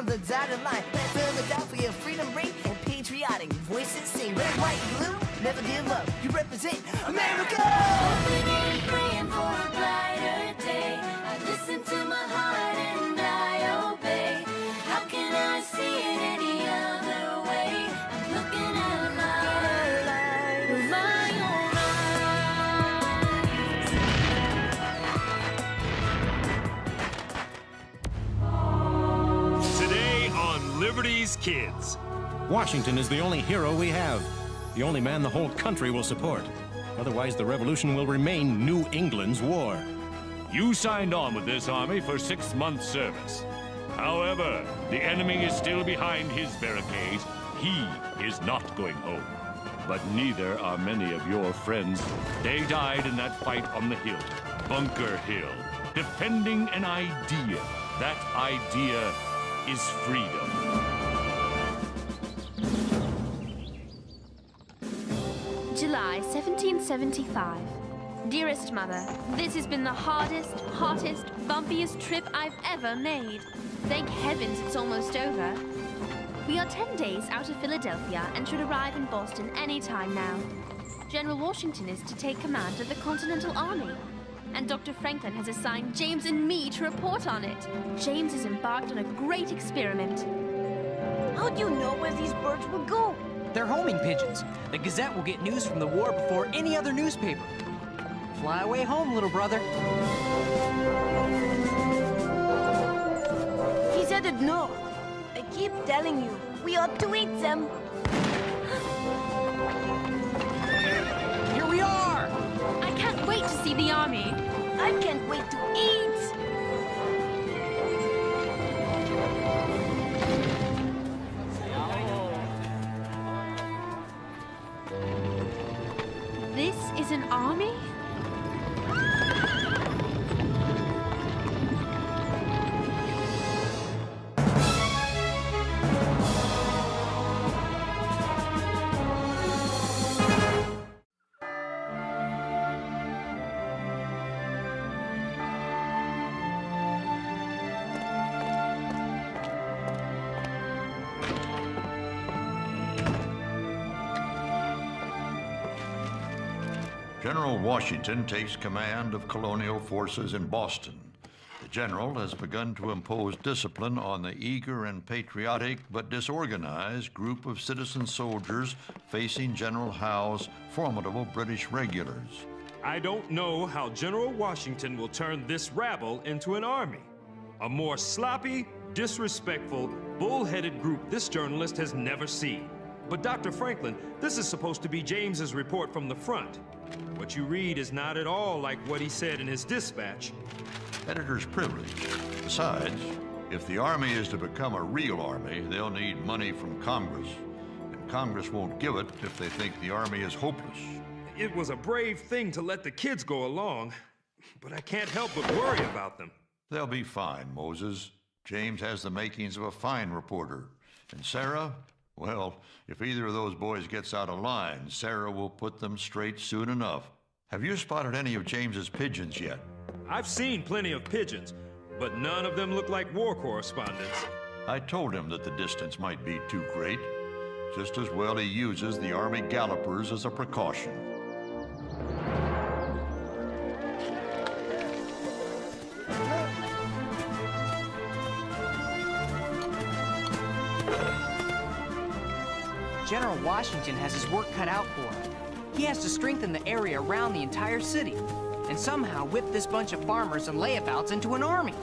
on the dotted line. Let's fill the doubt for your freedom ring and patriotic voices sing. Red, white, blue, never give up. You represent America. Hoping and praying for a brighter day. I listen to my heart and I obey. How can I see it any other way? I'm looking at a light with my own eyes. Today on Liberty's Kids. Washington is the only hero we have. The only man the whole country will support. Otherwise, the revolution will remain New England's war. You signed on with this army for 6 months' service. However, the enemy is still behind his barricades. He is not going home. But neither are many of your friends. They died in that fight on the hill, Bunker Hill, defending an idea. That idea is freedom. July 1775. Dearest Mother, this has been the hardest, hottest, bumpiest trip I've ever made. Thank heavens it's almost over. We are 10 days out of Philadelphia and should arrive in Boston any time now. General Washington is to take command of the Continental Army, and Dr. Franklin has assigned James and me to report on it. James has embarked on a great experiment. How do you know where these birds will go? They're homing pigeons. The Gazette will get news from the war before any other newspaper. Fly away home, little brother. He's headed north. I keep telling you, we ought to eat them. Here we are! I can't wait to see the army. I can't wait to eat. This is an army? General Washington takes command of colonial forces in Boston. The general has begun to impose discipline on the eager and patriotic but disorganized group of citizen soldiers facing General Howe's formidable British regulars. I don't know how General Washington will turn this rabble into an army. A more sloppy, disrespectful, bull-headed group this journalist has never seen. But Dr. Franklin, this is supposed to be James's report from the front. What you read is not at all like what he said in his dispatch. Editor's privilege. Besides, if the army is to become a real army, they'll need money from Congress. And Congress won't give it if they think the army is hopeless. It was a brave thing to let the kids go along, but I can't help but worry about them. They'll be fine, Moses. James has the makings of a fine reporter. And Sarah, well, if either of those boys gets out of line, Sarah will put them straight soon enough. Have you spotted any of James's pigeons yet? I've seen plenty of pigeons, but none of them look like war correspondents. I told him that the distance might be too great. Just as well he uses the Army gallopers as a precaution. General Washington has his work cut out for him. He has to strengthen the area around the entire city and somehow whip this bunch of farmers and layabouts into an army.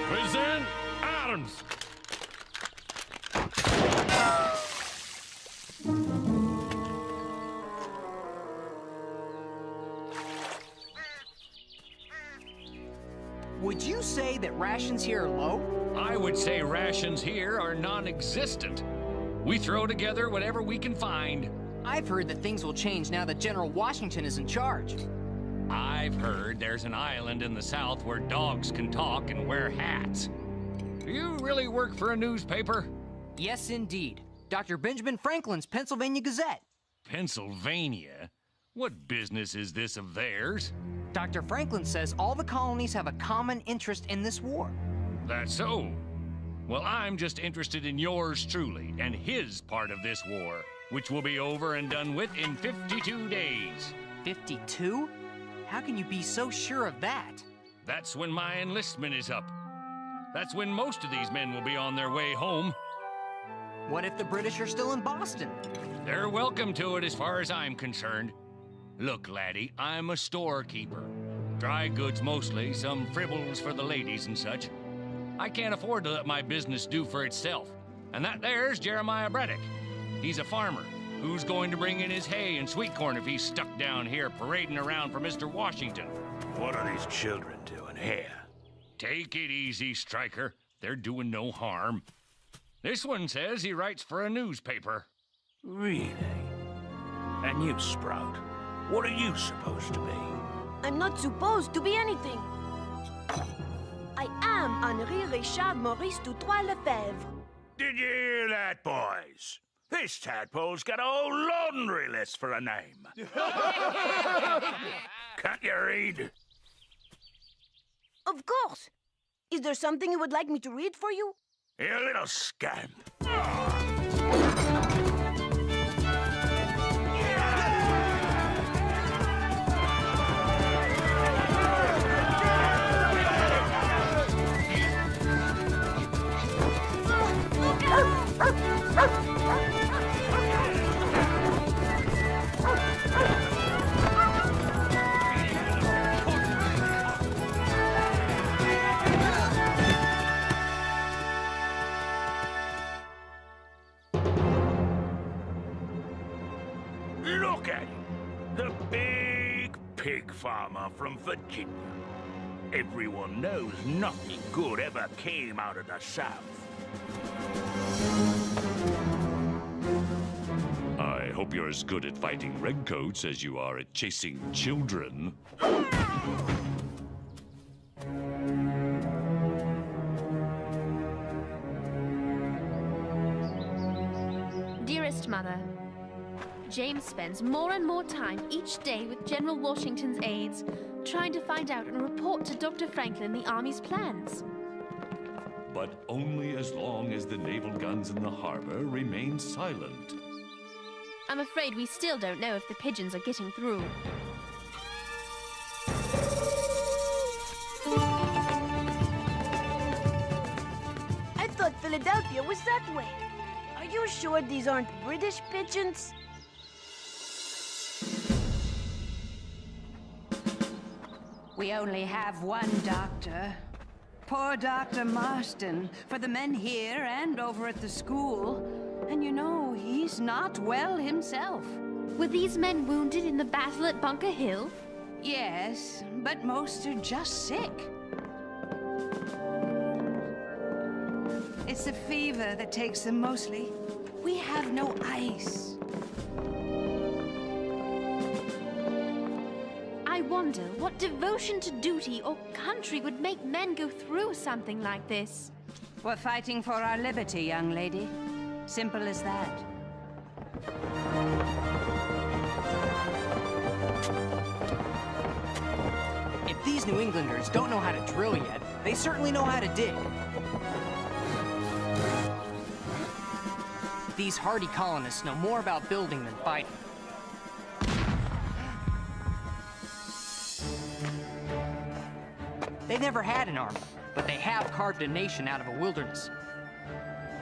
Present Adams! Would you say that rations here are low? I would say rations here are non-existent. We throw together whatever we can find. I've heard that things will change now that General Washington is in charge. I've heard there's an island in the south where dogs can talk and wear hats. Do you really work for a newspaper? Yes, indeed. Dr. Benjamin Franklin's Pennsylvania Gazette. Pennsylvania? What business is this of theirs? Dr. Franklin says all the colonies have a common interest in this war. That's so. Well, I'm just interested in yours truly and his part of this war, which will be over and done with in 52 days. 52? How can you be so sure of that? That's when my enlistment is up. That's when most of these men will be on their way home. What if the British are still in Boston? They're welcome to it as far as I'm concerned. Look, laddie, I'm a storekeeper. Dry goods mostly, some fribbles for the ladies and such. I can't afford to let my business do for itself. And that there's Jeremiah Braddock. He's a farmer. Who's going to bring in his hay and sweet corn if he's stuck down here parading around for Mr. Washington? What are these children doing here? Take it easy, Stryker. They're doing no harm. This one says he writes for a newspaper. Really? And you, Sprout, what are you supposed to be? I'm not supposed to be anything. I am Henri Richard Maurice Doutroy Lefebvre. Did you hear that, boys? This tadpole's got a whole laundry list for a name. Can't you read? Of course. Is there something you would like me to read for you? You little scamp. Look at him, the big pig farmer from Virginia. Everyone knows nothing good ever came out of the South. I hope you're as good at fighting redcoats as you are at chasing children. Dearest Mother, James spends more and more time each day with General Washington's aides, trying to find out and report to Dr. Franklin the Army's plans. But only as long as the naval guns in the harbor remain silent. I'm afraid we still don't know if the pigeons are getting through. I thought Philadelphia was that way. Are you sure these aren't British pigeons? We only have one doctor. Poor Dr. Marston, for the men here and over at the school. And you know, he's not well himself. Were these men wounded in the battle at Bunker Hill? Yes, but most are just sick. It's the fever that takes them mostly. We have no ice. I wonder what devotion to duty or country would make men go through something like this. We're fighting for our liberty, young lady. Simple as that. If these New Englanders don't know how to drill yet, they certainly know how to dig. These hardy colonists know more about building than fighting. They never had an army, but they have carved a nation out of a wilderness.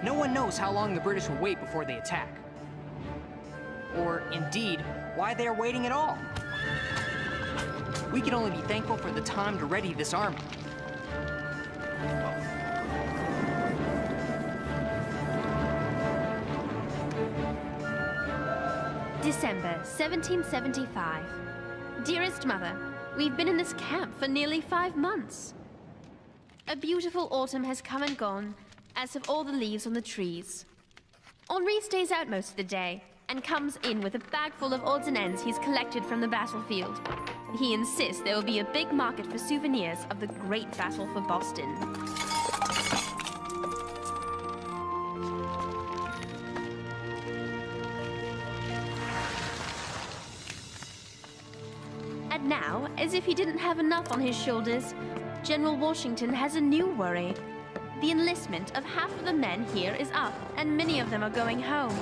No one knows how long the British will wait before they attack. Or, indeed, why they are waiting at all. We can only be thankful for the time to ready this army. December 1775. Dearest Mother, we've been in this camp for nearly 5 months. A beautiful autumn has come and gone, as have all the leaves on the trees. Henri stays out most of the day, and comes in with a bag full of odds and ends he's collected from the battlefield. He insists there will be a big market for souvenirs of the great battle for Boston. And now, as if he didn't have enough on his shoulders, General Washington has a new worry. The enlistment of half of the men here is up, and many of them are going home.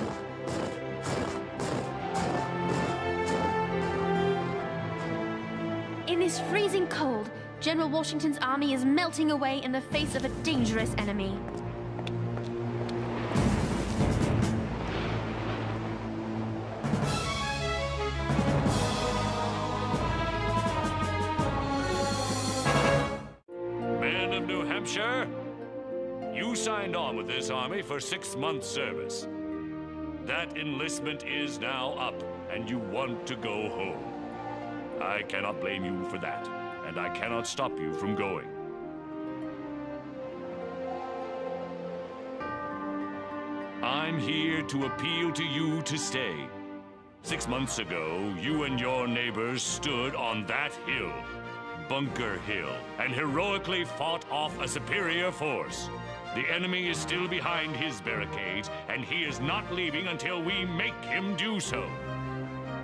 In this freezing cold, General Washington's army is melting away in the face of a dangerous enemy. Men of New Hampshire, you signed on with this army for 6 months' service. That enlistment is now up, and you want to go home. I cannot blame you for that, and I cannot stop you from going. I'm here to appeal to you to stay. 6 months ago, you and your neighbors stood on that hill, Bunker Hill, and heroically fought off a superior force. The enemy is still behind his barricades, and he is not leaving until we make him do so.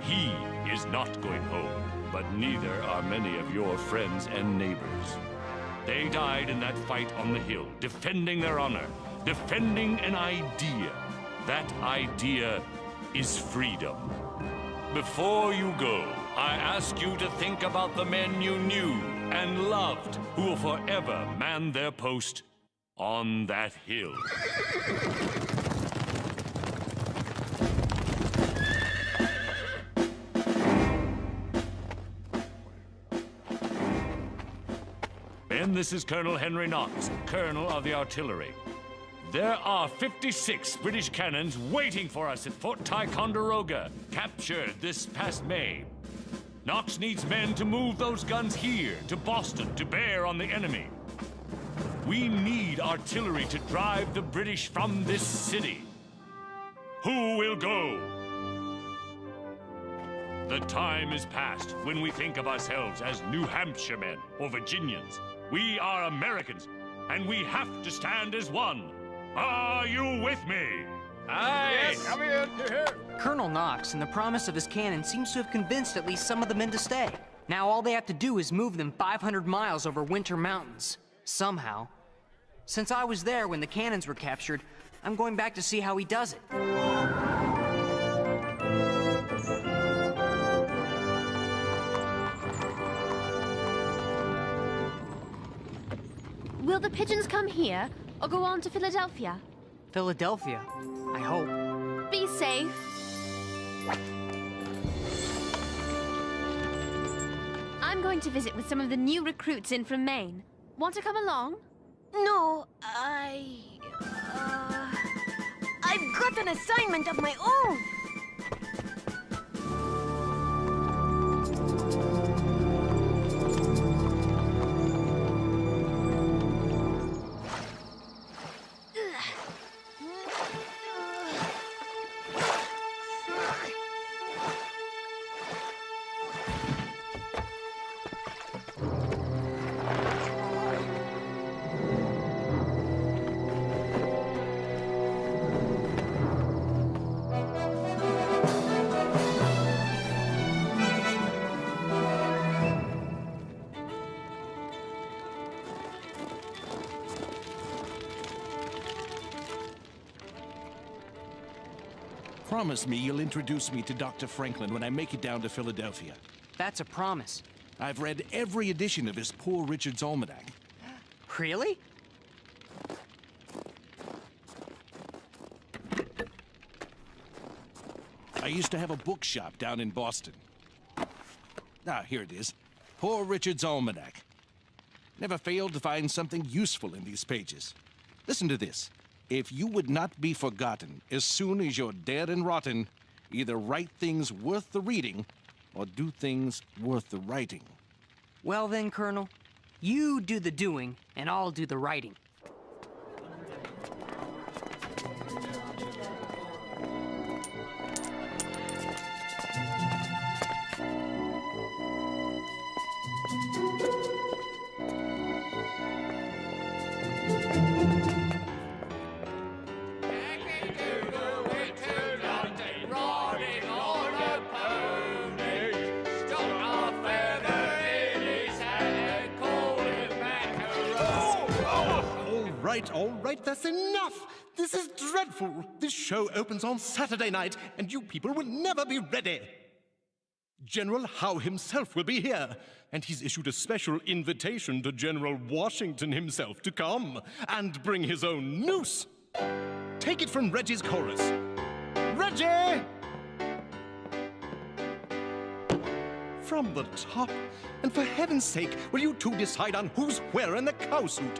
He is not going home, but neither are many of your friends and neighbors. They died in that fight on the hill, defending their honor, defending an idea. That idea is freedom. Before you go, I ask you to think about the men you knew and loved who will forever man their post on that hill. Men, this is Colonel Henry Knox, Colonel of the Artillery. There are 56 British cannons waiting for us at Fort Ticonderoga, captured this past May. Knox needs men to move those guns here, to Boston, to bear on the enemy. We need artillery to drive the British from this city. Who will go? The time is past when we think of ourselves as New Hampshire men or Virginians. We are Americans, and we have to stand as one. Are you with me? Aye! Yes, I'm here. You're here. Colonel Knox and the promise of his cannon seems to have convinced at least some of the men to stay. Now all they have to do is move them 500 miles over winter mountains. Somehow. Since I was there when the cannons were captured, I'm going back to see how he does it. Will the pigeons come here, or go on to Philadelphia? Philadelphia, I hope. Be safe. I'm going to visit with some of the new recruits in from Maine. Want to come along? No, I've got an assignment of my own. Promise me you'll introduce me to Dr. Franklin when I make it down to Philadelphia. That's a promise. I've read every edition of his Poor Richard's Almanac. Really? I used to have a bookshop down in Boston. Ah, here it is. Poor Richard's Almanac. Never failed to find something useful in these pages. Listen to this. If you would not be forgotten as soon as you're dead and rotten, either write things worth the reading or do things worth the writing. Well then, Colonel, you do the doing and I'll do the writing. right, that's enough! This is dreadful! This show opens on Saturday night, and you people will never be ready! General Howe himself will be here, and he's issued a special invitation to General Washington himself to come and bring his own noose. Take it from Reggie's chorus. Reggie! From the top. And for heaven's sake, will you two decide on who's wearing the cowsuit?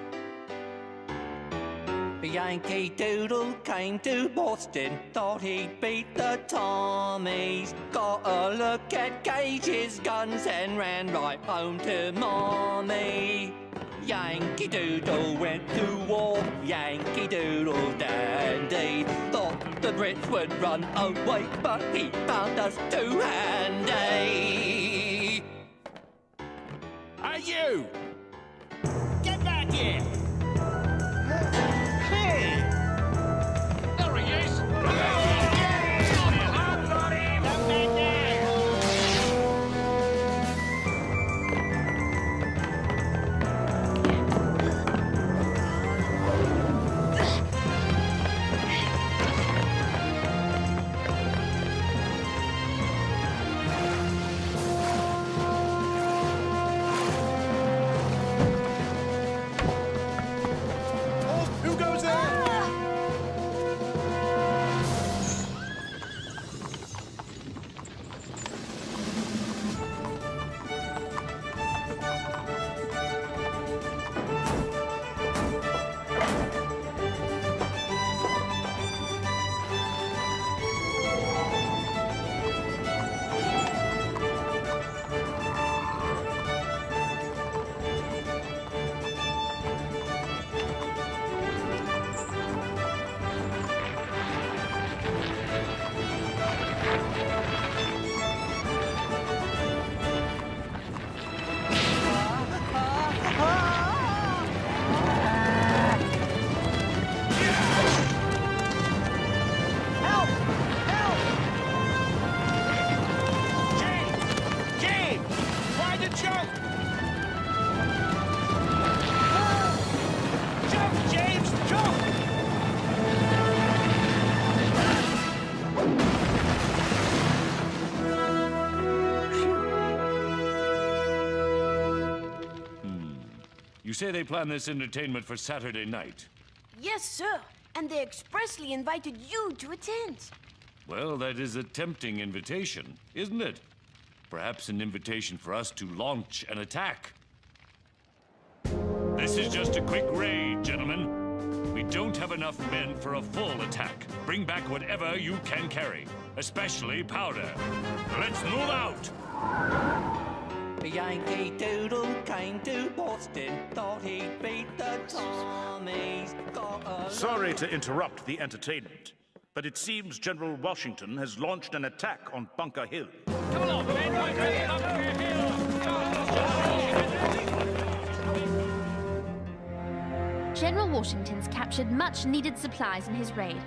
Yankee Doodle came to Boston, thought he'd beat the Tommies. Got a look at Gage's guns and ran right home to Mommy. Yankee Doodle went to war, Yankee Doodle dandy. Thought the Brits would run away, but he found us too handy. Hey, you! Get back here! Hey! There he is! I've got him! Come back there! Who goes there? James! Try to jump! Jump, James! Jump! You say they plan this entertainment for Saturday night. Yes, sir. And they expressly invited you to attend. Well, that is a tempting invitation, isn't it? Perhaps an invitation for us to launch an attack. This is just a quick raid, gentlemen. We don't have enough men for a full attack. Bring back whatever you can carry, especially powder. Let's move out! Yankee Doodle came to Boston, thought he'd beat the Tommies. Got a Sorry to interrupt the entertainment, but it seems General Washington has launched an attack on Bunker Hill. Come along, men! General Washington's captured much-needed supplies in his raid,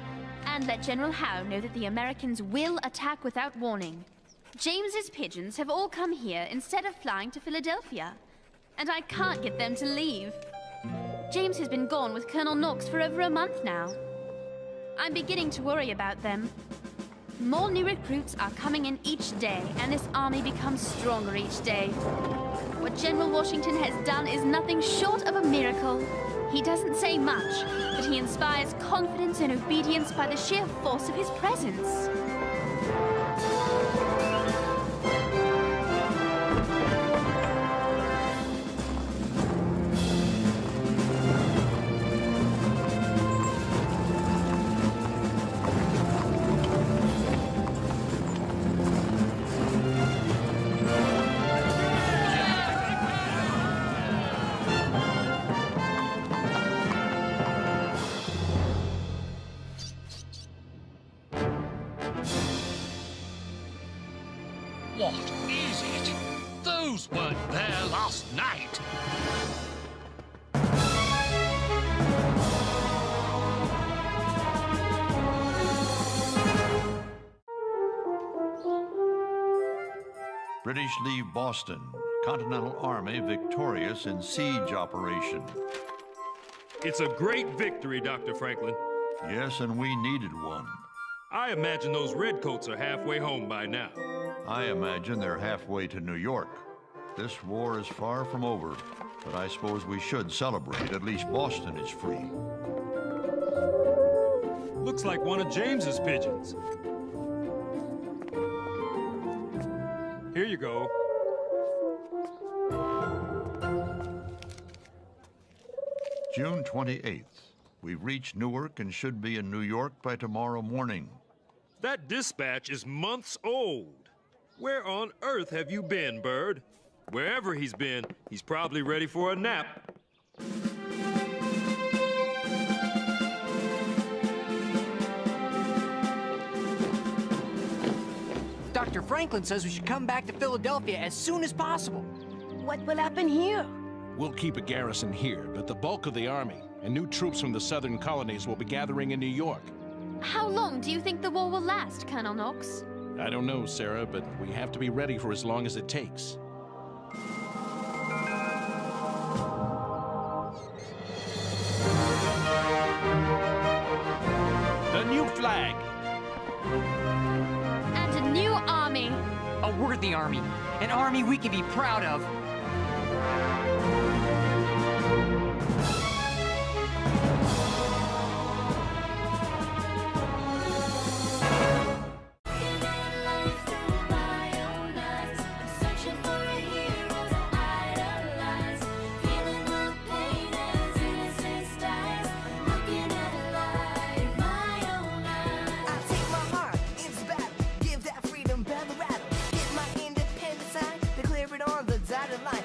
and let General Howe know that the Americans will attack without warning. James's pigeons have all come here instead of flying to Philadelphia, and I can't get them to leave. James has been gone with Colonel Knox for over a month now. I'm beginning to worry about them. More new recruits are coming in each day, and this army becomes stronger each day. What General Washington has done is nothing short of a miracle. He doesn't say much, but he inspires confidence and obedience by the sheer force of his presence. What is it? Those weren't there last night. British leave Boston. Continental Army victorious in siege operation. It's a great victory, Dr. Franklin. Yes, and we needed one. I imagine those redcoats are halfway home by now. I imagine they're halfway to New York. This war is far from over, but I suppose we should celebrate. At least Boston is free. Looks like one of James's pigeons. Here you go. June 28th. We've reached Newark and should be in New York by tomorrow morning. That dispatch is months old. Where on earth have you been, Bird? Wherever he's been, he's probably ready for a nap. Dr. Franklin says we should come back to Philadelphia as soon as possible. What will happen here? We'll keep a garrison here, but the bulk of the army and new troops from the southern colonies will be gathering in New York. How long do you think the war will last, Colonel Knox? I don't know, Sarah, but we have to be ready for as long as it takes. The new flag! And a new army. A worthy army. An army we can be proud of. Dotted line.